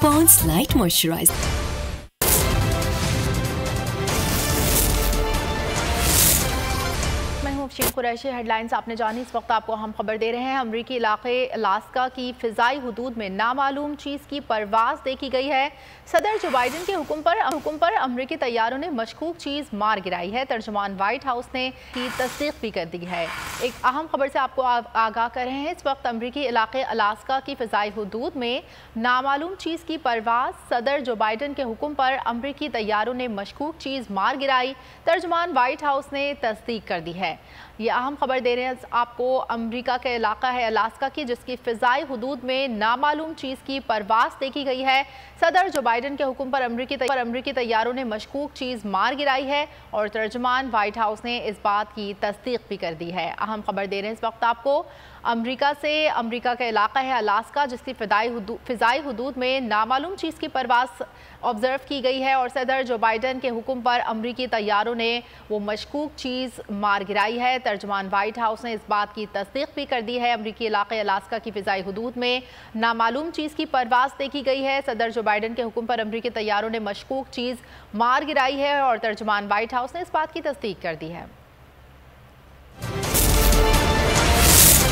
Pond's light moisturizer. Qureshi headlines आपने जानी। इस वक्त आपको हम खबर दे रहे हैं। अमरीकी इलाके अलास्का की फिजाई हुदूद में नामालूम चीज़ की परवाज़ देखी गई है। सदर जो बाइडन के हुक्म पर अमरीकी तैयारों ने मशकूक चीज़ मार गिराई है। तर्जुमान व्हाइट हाउस ने की तस्दीक भी कर दी है। एक अहम खबर से आपको आगाह कर रहे हैं। इस वक्त अमरीकी इलाके अलास्का की फिजाई हुदूद में नामालूम चीज़ की परवाज़, सदर जो बाइडन के हुक्म पर अमरीकी तैयारों ने मशकूक चीज़ मार गिराई। तर्जुमान व्हाइट हाउस ने तस्दीक कर दी है। ये अहम खबर दे रहे हैं आपको। अमेरिका का इलाका है अलास्का की, जिसकी फ़िज़ाई हुदूद में नामालूम चीज़ की परवाज़ देखी गई है। सदर जो बाइडन के हुक्म पर अमरीकी तैयारों ने मशकूक चीज़ मार गिराई है और तर्जुमान व्हाइट हाउस ने इस बात की तस्दीक भी कर दी है। अहम खबर दे रहे हैं इस वक्त आपको अमरीका का इलाका है अलास्का, जिसकी फ़िज़ाई हुदूद में नामालूम चीज़ की परवाज़ ऑब्ज़र्व की गई है और सदर जो बाइडन के हुक्म पर अमरीकी तैयारों ने वो मशकूक चीज़ मार गिराई है। तर्जुमान व्हाइट हाउस ने इस बात की तस्दीक भी कर दी है। अमरीकी इलाके अलास्का की फ़िज़ाई हुदूद में नामालूम चीज़ की परवाज़ देखी गई है। सदर जो बाइडन के हुक्म पर अमरीकी तैयारों ने मशकूक चीज़ मार गिराई है और तर्जुमान व्हाइट हाउस ने इस बात की तस्दीक कर दी है।